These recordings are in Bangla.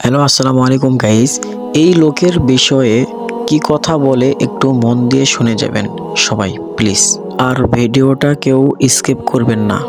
হ্যালো, আসসালামু আলাইকুম গাইস। এই লোকের বিষয়ে কি কথা বলে একটু মন দিয়ে শুনে যাবেন সবাই প্লিজ। আর ভিডিওটা কেউ স্কিপ করবেন না।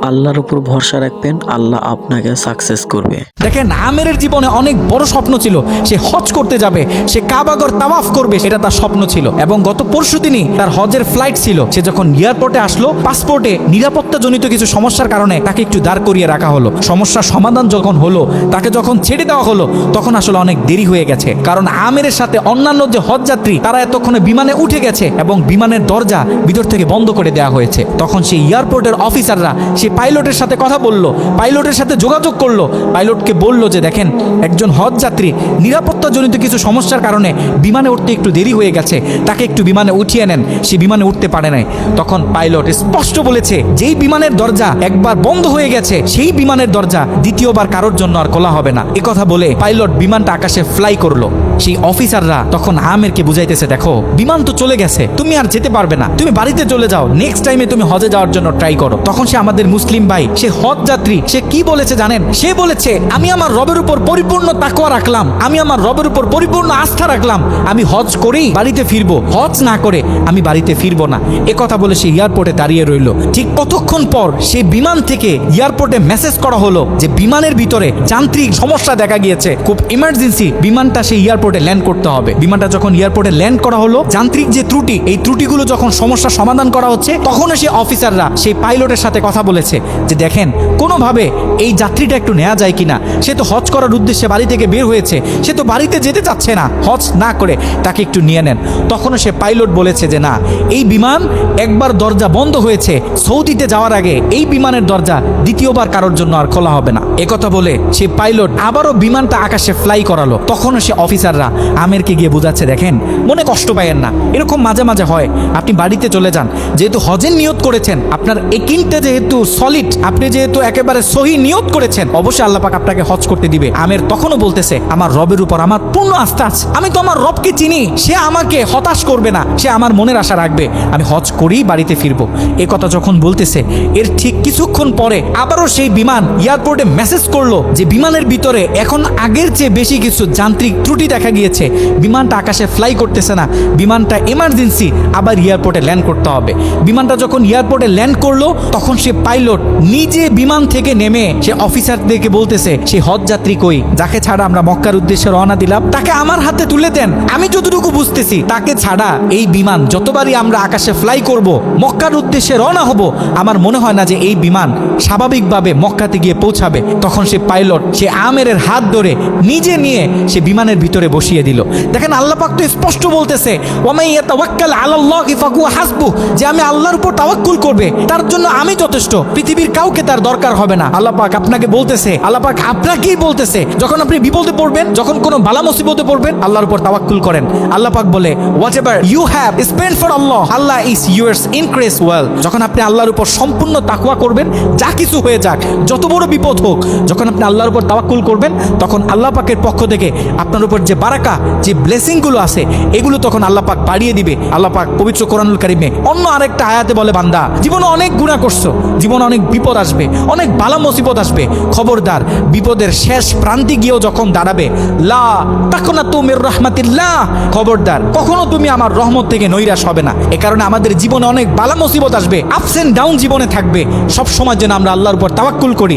আল্লাহর উপর ভরসা রাখবেন, আল্লাহ আপনাকে সাকসেস করবে। দেখেন, আমেরের জীবনে অনেক বড় স্বপ্ন ছিল। সে হজ করতে যাবে, সে কাবাগর তাওয়াফ করবে, এটা তার স্বপ্ন ছিল। এবং গত পরশুদিনই তার হজের ফ্লাইট ছিল। সে যখন এয়ারপোর্টে আসলো, পাসপোর্টে নিরাপত্তাজনিত কিছু সমস্যার কারণে তাকে একটু দাঁড় করিয়ে রাখা হলো। সমস্যার সমাধান যখন হলো, তাকে যখন ছেড়ে দেওয়া হলো, তখন আসলে অনেক দেরি হয়ে গেছে। কারণ আমেরের সাথে অন্যান্য যে হজ যাত্রী তারা এতক্ষণে বিমানে উঠে গেছে এবং বিমানের দরজা ভিতর থেকে বন্ধ করে দেওয়া হয়েছে। তখন সেই এয়ারপোর্টের অফিসাররা সে পাইলটের সাথে কথা বললো, পাইলটের সাথে যোগাযোগ করলো, পাইলটকে বলল যে দেখেন, একজন হজ যাত্রী নিরাপত্তাজনিত কিছু সমস্যার কারণে বিমানে উঠতে একটু দেরি হয়ে গেছে, তাকে একটু বিমানে উঠিয়ে নেন। সে বিমানে উঠতে পারে নাই। তখন পাইলট স্পষ্ট বলেছে, যেই বিমানের দরজা একবার বন্ধ হয়ে গেছে সেই বিমানের দরজা দ্বিতীয়বার কারোর জন্য আর খোলা হবে না। কথা বলে পাইলট বিমানটা আকাশে ফ্লাই করলো। সেই অফিসাররা তখন আমেরকে বুঝাইতেছে, দেখো বিমান তো চলে গেছে, তুমি আর যেতে পারবে না, তুমি বাড়িতে চলে যাও, নেক্সট টাইমে তুমি হজে যাওয়ার জন্য ট্রাই করো। তখন সে আমাদের মুসলিম ভাই, সে হজ যাত্রী, সে কি বলেছে জানেন? সে বলেছে, আমি আমার রবের উপর পরিপূর্ণ তাকওয়া রাখলাম, আমি আমার রবের উপর পরিপূর্ণ আস্থা রাখলাম, আমি হজ করেই বাড়িতে ফিরবো, হজ না করে আমি বাড়িতে ফিরবো না। কথা বলে সে এয়ারপোর্টে দাঁড়িয়ে রইল। ঠিক কতক্ষণ পর সেই বিমান থেকে এয়ারপোর্টে মেসেজ করা হলো যে বিমানের ভিতরে যান্ত্রিক সমস্যা দেখা গিয়েছে, খুব ইমার্জেন্সি বিমানটা সেই এয়ারপোর্টে ল্যান্ড করতে হবে। বিমানটা যখন এয়ারপোর্টে ল্যান্ড করা হলো, যান্ত্রিক যে ত্রুটি, এই ত্রুটিগুলো যখন সমস্যা সমাধান করা হচ্ছে, তখন সেই অফিসাররা সেই পাইলটের সাথে কথা বলেছে যে দেখেন, কোনোভাবে এই যাত্রীটা একটু নেওয়া যায় কিনা। সে তো হজ করার উদ্দেশ্যে বাড়ি থেকে বের হয়েছে, সে তো বাড়িতে যেতে চাচ্ছে না, হজ না করে তাকে একটু নিয়ে নেন। তখনও সে পাইলট বলেছে যে না, এই বিমান একবার দরজা বন্ধ হয়েছে, সৌদিতে যাওয়ার আগে এই বিমানের দরজা দ্বিতীয়বার কারোর জন্য আর খোলা হবে না। কথা বলে সে পাইলট আবারও বিমানটা আকাশে ফ্লাই করালো। তখনও সে অফিসাররা আমেরকে গিয়ে বোঝাচ্ছে, দেখেন মনে কষ্ট পাইয়েন না, এরকম মাঝে মাঝে হয়, আপনি বাড়িতে চলে যান। যেহেতু হজের নিয়ত করেছেন, আপনার একিনটা যেহেতু সলিড, আপনি যেহেতু একেবারে সহি নিয়ত করেছেন, অবশ্যই আল্লাহ পাক আপনাকে হজ করতে দিবে। আমের তখনও বলতেছে, আমার রবের উপর আমার পূর্ণ আস্থা আছে, আমি তো আমার রবকে চিনি, সে আমাকে হতাশ করবে না, সে আমার মনের আশা রাখবে, আমি হজ করেই বাড়িতে ফিরবো। কথা যখন বলতেছে, এর ঠিক কিছুক্ষণ পরে আবারও সেই বিমান এয়ারপোর্টে মেসেজ করলো যে বিমানের ভিতরে এখন আগের চেয়ে বেশি কিছু যান্ত্রিক ত্রুটি দেখা গিয়েছে, বিমানটা আকাশে ফ্লাই করতেছে না, বিমানটা এমার্জেন্সি আবার এয়ারপোর্টে ল্যান্ড করতে হবে। বিমানটা যখন এয়ারপোর্টে ল্যান্ড করলো, তখন সে পাইলট নিজে বিমান থেকে নেমে সে অফিসারদেরকে বলতেছে, সেই হজ যাত্রী কই, যাকে ছাড়া আমরা মক্কার উদ্দেশ্যে রওনা দিলাম, তাকে আমার হাতে তুলে দেন। আমি যতটুকু বুঝতেছি, তাকে ছাড়া এই বিমান যতবারই আমরা আকাশে ফ্লাই করব, মক্কার উদ্দেশ্যে রওনা হব, আমার মনে হয় না যে এই বিমান স্বাভাবিকভাবে মক্কাতে গিয়ে পৌঁছাবে। তখন সে পাইলট সে আমেরের হাত ধরে নিজে নিয়ে সে বিমানের ভিতরে বসিয়ে দিল। দেখেন, আল্লাহ পাক তো স্পষ্ট বলতেছে, ওয়ামাই ইয়াতাওয়াক্কাল আলাল্লাহি ফাহুয়া হাসবুহ, যে আমি আল্লাহর উপর তাওয়াক্কুল করবে, তার জন্য আমি যথেষ্ট, পৃথিবীর কাউকে তার দরকার হবে না। আল্লাহ পাক আপনাকে বলতেছে, আল্লাহ পাক আপনাকেই বলতেছে, যখন আপনি বিপদে পড়বেন, যখন কোনো বালা মুসিবতে পড়বেন, আল্লাহর উপর তাওয়াক্কুল করেন। আল্লাহ পাক বলে, whatever you have spent for Allah, Allah is yours increase well. যখন আপনি আল্লাহর উপর সম্পূর্ণ তাকওয়া করবেন, যা কিছু হয়ে যাক, যত বড় বিপদ হোক, যখন আপনি আল্লাহর উপর তাওয়াক্কুল করবেন, তখন আল্লাহ পাকের পক্ষ থেকে আপনার উপর যে বারাকা, যে ব্লেসিংগুলো আছে, এগুলো তখন আল্লাহ পাক বাড়িয়ে দিবে। আল্লাহ পাক পবিত্র কোরআনুল কারিমে অন্য আরেকটা আয়াতে বলে, বান্দা জীবনে অনেক গুনাহ করছো, জীবনে অনেক বিপদ আসবে, অনেক বালা মুসিবত আসবে, খবরদার বিপদের শেষ প্রান্তে গিয়েও যখন দাঁড়াবে, লা তাকনাতু মির রাহমাতিল্লাহ, খবরদার কখনো তুমি আমার রহমত থেকে নৈরাশ হবে না। এ কারণে আমাদের জীবনে অনেক বালা মুসিবত আসবে, আপস এন্ড ডাউন জীবনে থাকবে, সব সময় যেন আমরা আল্লাহর উপর তাওয়াক্কুল করি।